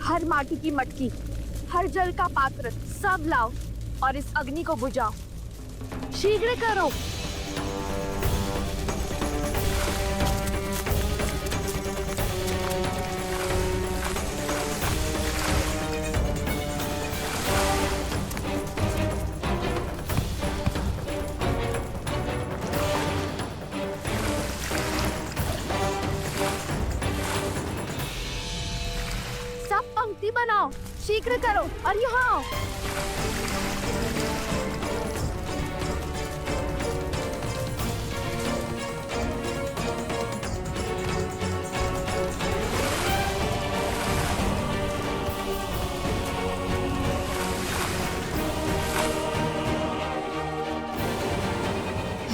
हर माटी की मटकी, हर जल का पात्र सब लाओ और इस अग्नि को बुझाओ। शीघ्र करो। सब पंक्ति बनाओ, शीघ्र करो और यहाँ आओ।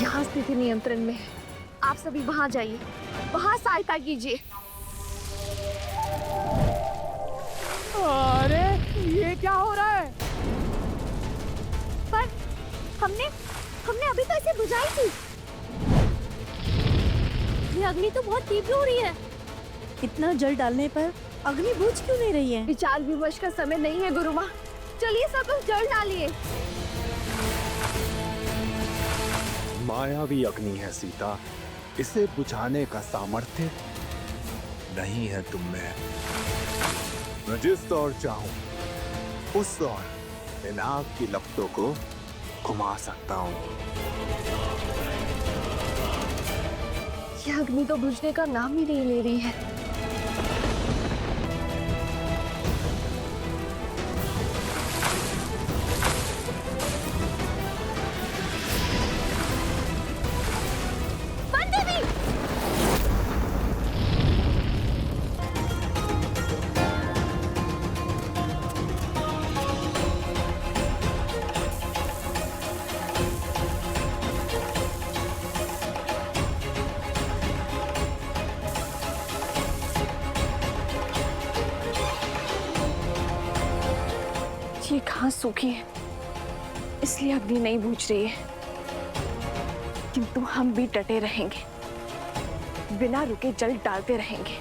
यहाँ स्थिति नियंत्रण में है। आप सभी वहाँ जाइए, वहाँ सहायता कीजिए। अरे ये क्या हो रहा है? पर हमने अभी तो इसे बुझाई थी। ये अग्नि तो बहुत तीव्र हो रही है। इतना जल डालने पर अग्नि बुझ क्यों नहीं रही है? विचार विमर्श का समय नहीं है गुरु माँ। चलिए सब लोग जल डालिए। मायावी अग्नि है सीता, इसे बुझाने का सामर्थ्य नहीं है तुम में। मैं जिस ओर चाहूं उस ओर इन आग की लपटों को घुमा सकता हूं। यह अग्नि तो बुझने का नाम ही नहीं ले रही है। ये घास सूखी है, इसलिए अग्नि नहीं बुझ रही है। किंतु हम भी डटे रहेंगे, बिना रुके जल डालते रहेंगे।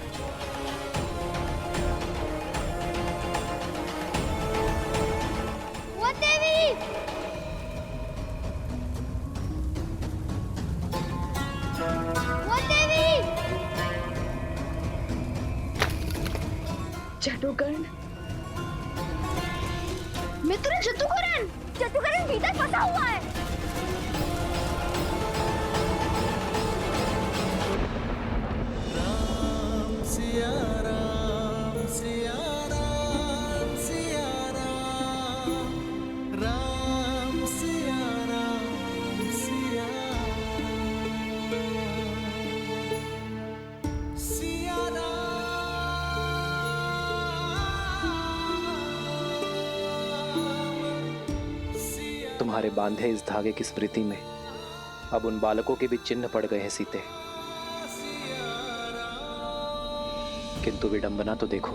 वो देवी! वो देवी! जटोकर्ण, मित्र जतुकरण! जतुकरण भीतर फंसा हुआ है। राम सिया राम सिया राम सिया राम, राम सिया राम सिया सिया तुम्हारे बांधे इस धागे की स्मृति में अब उन बालकों के भी चिन्ह पड़ गए हैं सीते। किंतु विडंबना तो देखो,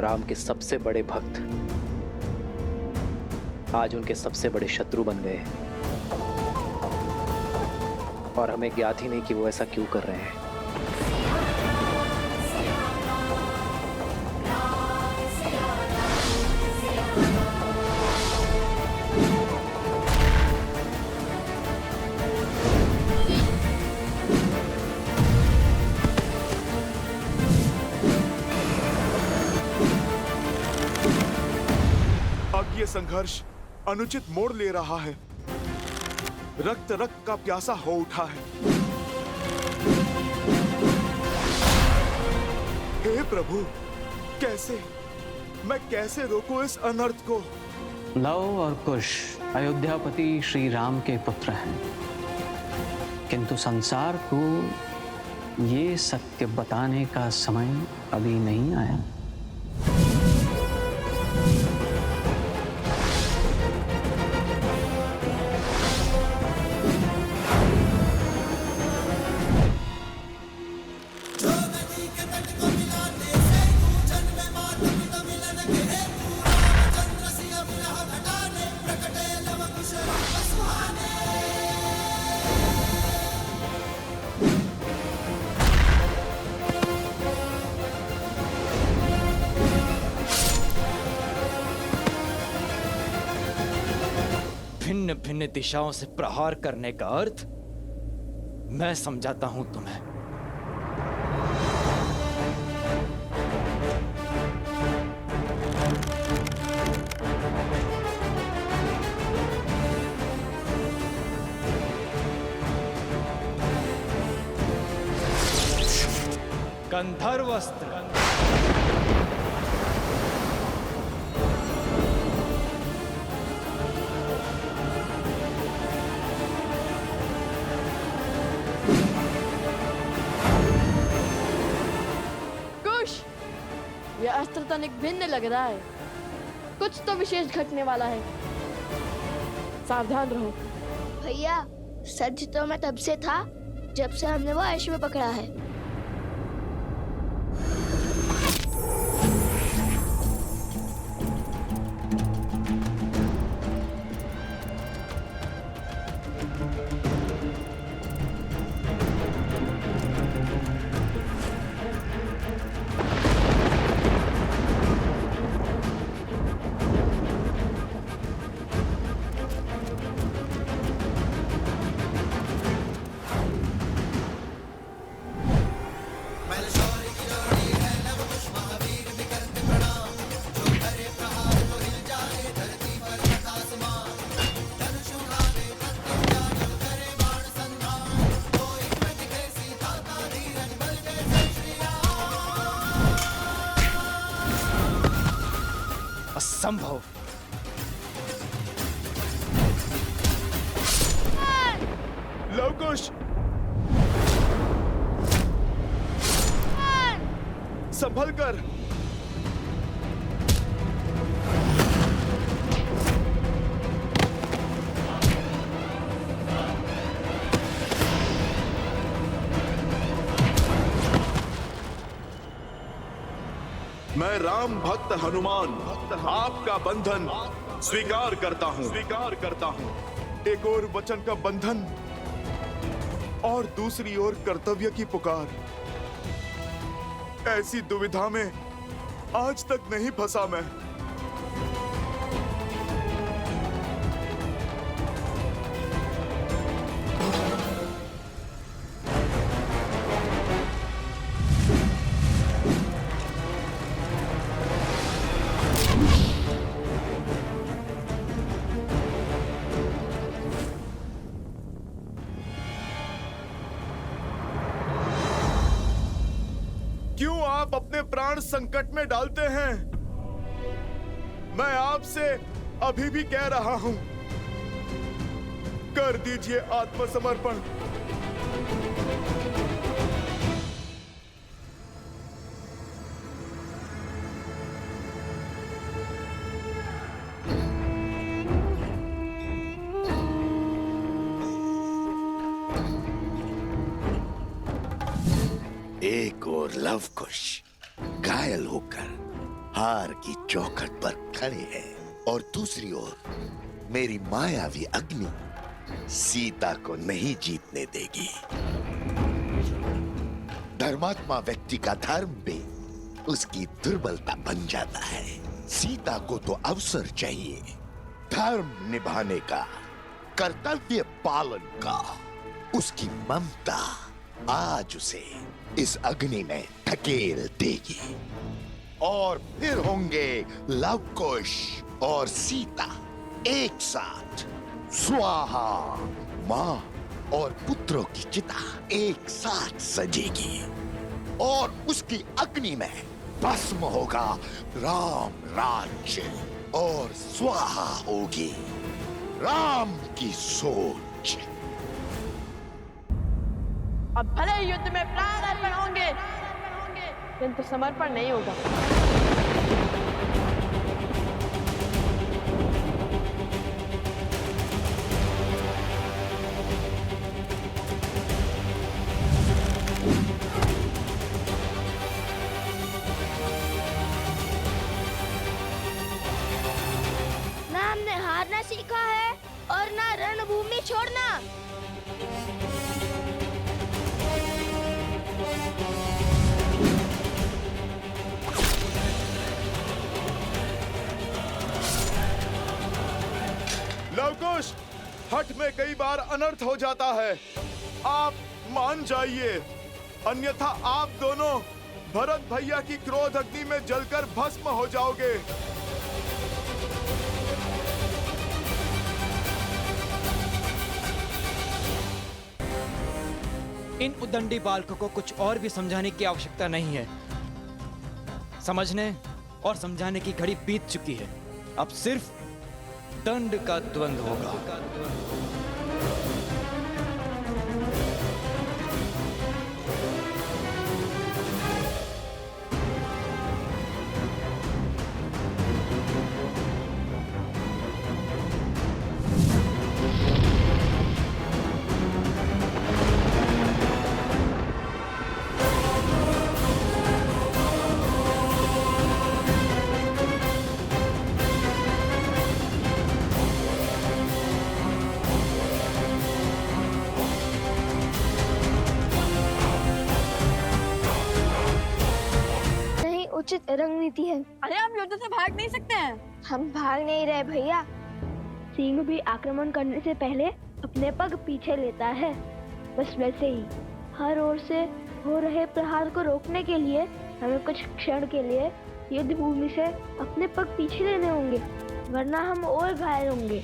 राम के सबसे बड़े भक्त आज उनके सबसे बड़े शत्रु बन गए हैं। और हमें ज्ञात ही नहीं कि वो ऐसा क्यों कर रहे हैं। अब ये संघर्ष अनुचित मोड़ ले रहा है। रक्त रक्त का प्यासा हो उठा है। हे प्रभु, मैं कैसे रोकूं इस अनर्थ को? लव और कुश अयोध्यापति श्री राम के पुत्र हैं, किंतु संसार को ये सत्य बताने का समय अभी नहीं आया। दिशाओं से प्रहार करने का अर्थ मैं समझाता हूं तुम्हें। गंधर्वस्त्र। कुश, यह अस्त्र तनिक भिन्न लग रहा है। कुछ तो विशेष घटने वाला है, सावधान रहो। भैया, सच तो मैं तब से था जब से हमने वो अश्व पकड़ा है। असंभव। लवकुश, संभल कर। मैं राम भक्त हनुमान आपका बंधन स्वीकार करता हूं। एक और वचन का बंधन और दूसरी ओर कर्तव्य की पुकार। ऐसी दुविधा में आज तक नहीं फंसा मैं। क्यों आप अपने प्राण संकट में डालते हैं? मैं आपसे अभी भी कह रहा हूं, कर दीजिए आत्मसमर्पण। एक और लवकुश घायल होकर हार की चौखट पर खड़े हैं और दूसरी ओर मेरी मायावी अग्नि सीता को नहीं जीतने देगी। धर्मात्मा व्यक्ति का धर्म भी उसकी दुर्बलता बन जाता है। सीता को तो अवसर चाहिए, धर्म निभाने का, कर्तव्य पालन का। उसकी ममता आज उसे इस अग्नि में धकेल देगी और फिर होंगे लवकुश और सीता एक साथ। स्वाहा। मां और पुत्रों की चिता एक साथ सजेगी और उसकी अग्नि में भस्म होगा राम राज्य और स्वाहा होगी राम की सोच। अब भले ही युद्ध में प्राण अर्पण होंगे, किंतु समर्पण नहीं होगा। ना हमने हारना सीखा है और ना रणभूमि छोड़ना। कई बार अनर्थ हो जाता है। आप मान जाइए, अन्यथा आप दोनों भरत भैया की क्रोध अग्नि में जलकर भस्म हो जाओगे। इन उद्दंडी बालकों को कुछ और भी समझाने की आवश्यकता नहीं है। समझने और समझाने की घड़ी बीत चुकी है। अब सिर्फ दंड का द्वंद्व होगा। उचित रणनीति है। अरे हम युद्ध से भाग नहीं सकते हैं। हम भाग नहीं रहे भैया। सिंह भी आक्रमण करने से पहले अपने पग पीछे लेता है। बस वैसे ही हर ओर से हो रहे प्रहार को रोकने के लिए हमें कुछ क्षण के लिए युद्ध भूमि से अपने पग पीछे लेने होंगे, वरना हम और घायल होंगे।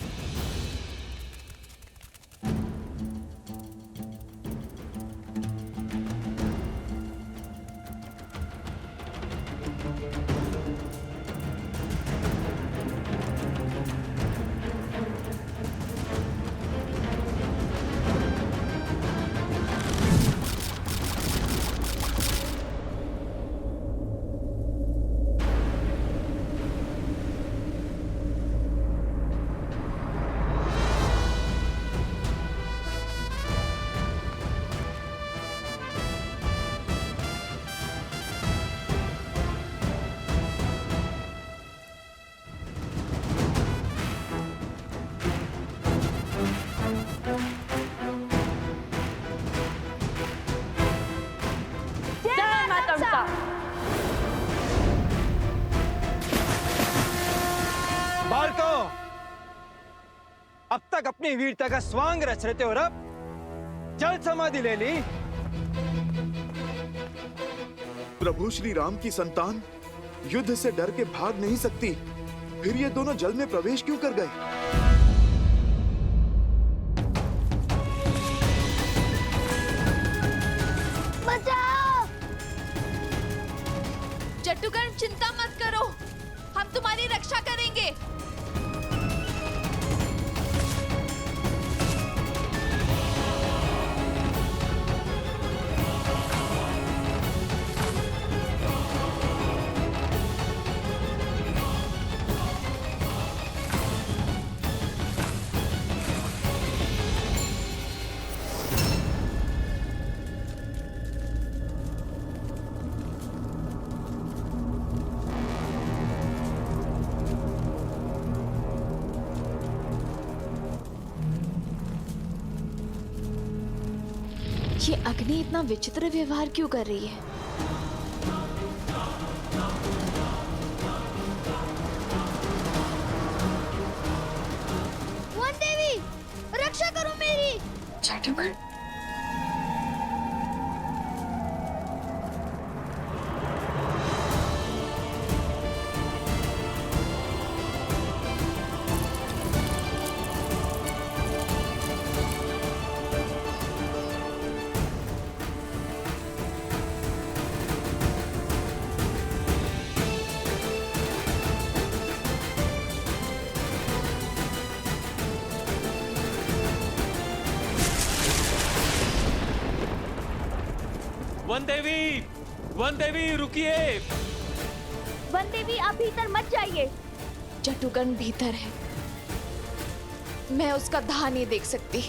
अब तक अपनी वीरता का स्वांग रच रहे थे और अब जल समाधि ले ली। प्रभु श्री राम की संतान युद्ध से डर के भाग नहीं सकती, फिर ये दोनों जल में प्रवेश क्यों कर गए? बचाओ! जट्टुकर्ण चिंता मत करो, हम तुम्हारी रक्षा करेंगे। ये अग्नि इतना विचित्र व्यवहार क्यों कर रही है? वन देवी, रक्षा करो मेरी। जट्टुकर्ण, वन देवी रुकिए। वन देवी, आप भीतर मत जाइए। जट्टुकर्ण भीतर है, मैं उसका दाह नहीं देख सकती।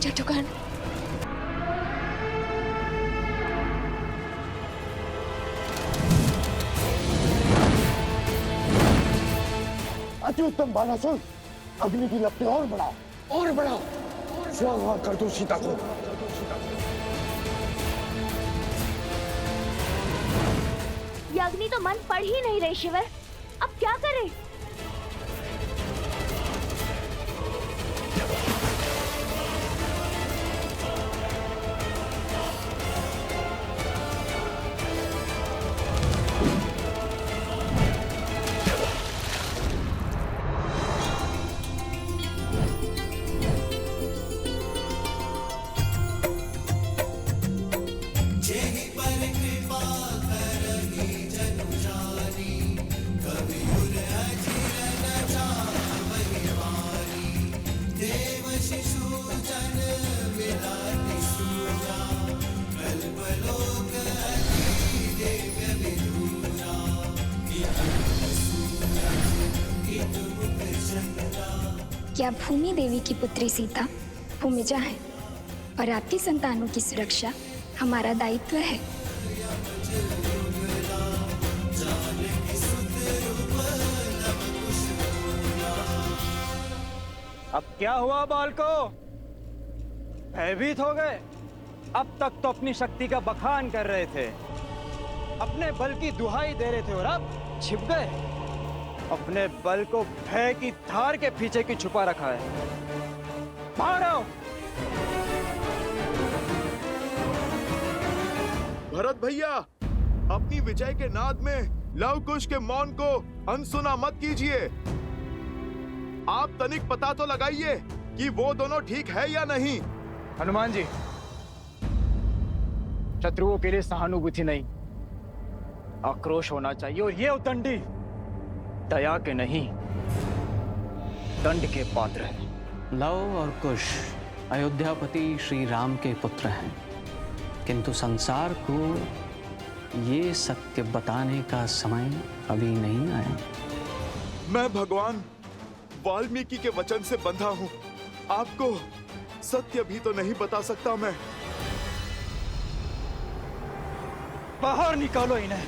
जट्टुकर्ण, अत्युत्तम बालासुर, अग्नि की लपटें और बढ़ाओ। और बढ़ाओ, स्वाहा कर दो सीता को। ये अग्नि तो मन पढ़ ही नहीं रही शिवर, अब क्या करें? क्या भूमि देवी की पुत्री सीता भूमिजा है और आपकी संतानों की सुरक्षा हमारा दायित्व है। अब क्या हुआ बालको? भयभीत हो गए? अब तक तो अपनी शक्ति का बखान कर रहे थे, अपने बल की दुहाई दे रहे थे, और अब छिप गए। अपने बल को भय की धार के पीछे की छुपा रखा है। बाहर आओ। भरत भैया, अपनी विजय के नाद में लव कुश के मौन को अनसुना मत कीजिए। आप तनिक पता तो लगाइए कि वो दोनों ठीक है या नहीं। हनुमान जी, शत्रुओं के लिए सहानुभूति नहीं, आक्रोश होना चाहिए। और ये उद्दंडी दया के नहीं, दंड के पात्र है। लव और कुश अयोध्यापति श्री राम के पुत्र हैं, किंतु संसार को ये सत्य बताने का समय अभी नहीं आया। मैं भगवान वाल्मीकि के वचन से बंधा हूँ। आपको सत्य भी तो नहीं बता सकता मैं। बाहर निकालो इन्हें।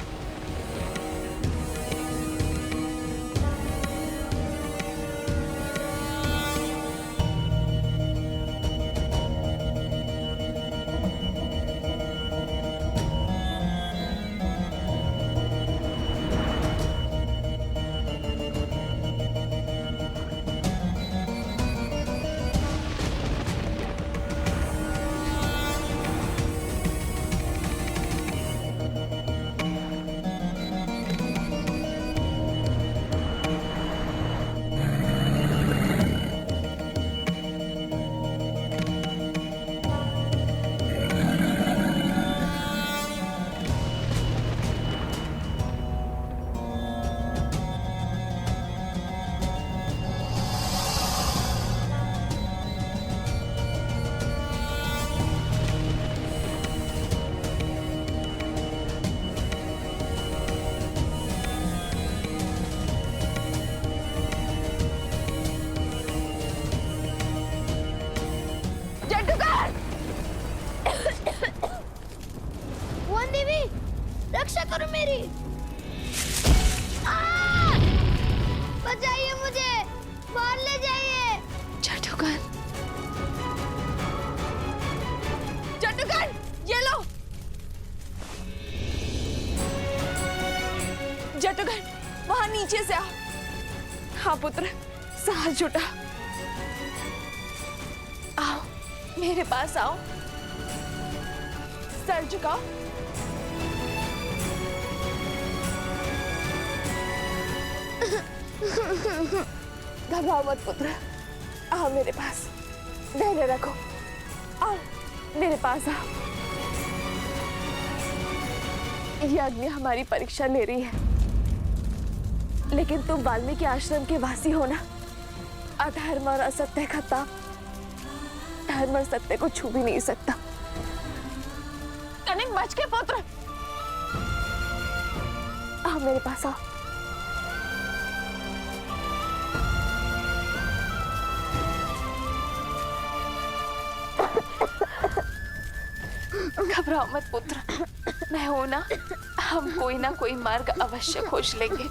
रक्षा करो मेरी। बचाइए मुझे, बाहर ले जाइए। जटुगन, जटुगन, ये लो। जटुगन, वहां नीचे से आओ। हाँ पुत्र, साहस जुटा। आओ, मेरे पास आओ। सर झुकाओ। घबराओ मत पुत्र, आओ मेरे पास, धैर्य रखो। आओ मेरे पास आओ। ये अग्नि हमारी परीक्षा ले रही है, लेकिन तुम वाल्मीकि आश्रम के वासी हो ना। अधर्म और असत्य का ताप धर्म और सत्य को छू भी नहीं सकता। कनिक बच के पुत्र, आओ मेरे पास आओ। घबराओ मत पुत्र, मैं हूं ना। हम कोई ना कोई मार्ग अवश्य खोज लेंगे।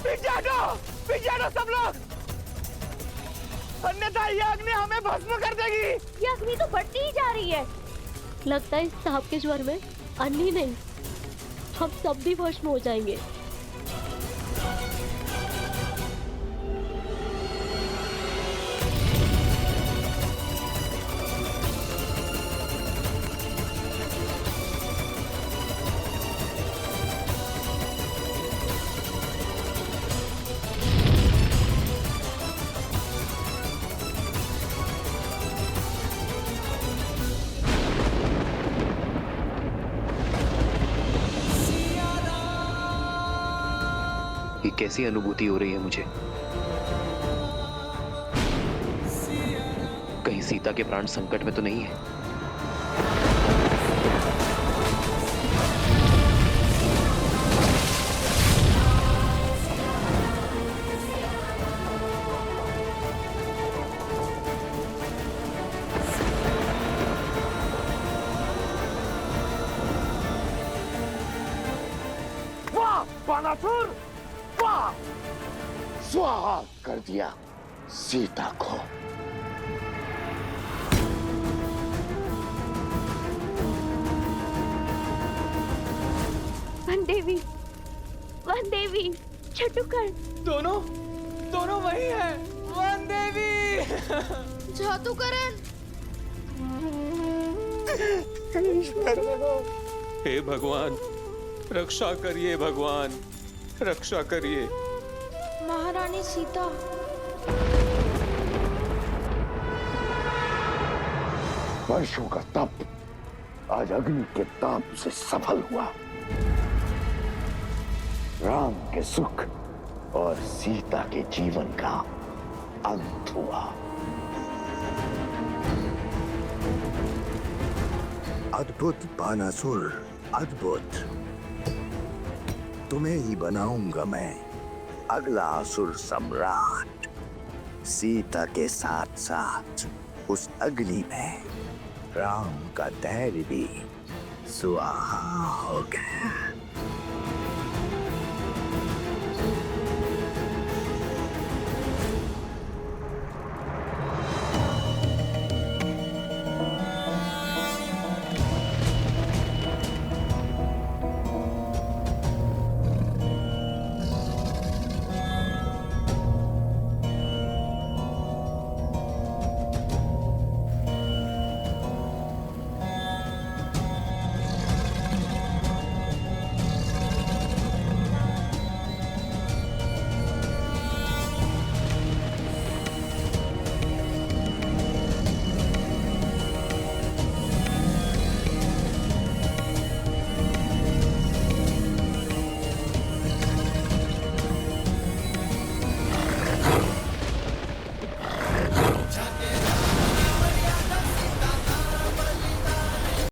पीछे हटो सब लोग, अन्यथा ये अग्नि हमें भस्म कर देगी। ये अग्नि तो बढ़ती ही जा रही है। लगता है इस सांप के ज्वर में अन्नी नहीं, हम सब भी भस्म हो जाएंगे। ये कैसी अनुभूति हो रही है मुझे? कहीं सीता के प्राण संकट में तो नहीं है? वाह बानासुर, वाह! स्वाहा कर दिया सीता को। वन देवी, छटुकर, दोनों वही है। वन देवी। जादूकरण। हे भगवान, रक्षा करिए भगवान, रक्षा करिए। महारानी सीता। वर्षों का तप आज अग्नि के ताप से सफल हुआ। राम के सुख और सीता के जीवन का अंत हुआ। अद्भुत बानासुर, अद्भुत। तुम्हें ही बनाऊंगा मैं अगला असुर सम्राट। सीता के साथ साथ उस अग्नि में राम का धैर्य भी सुआहा हो गया।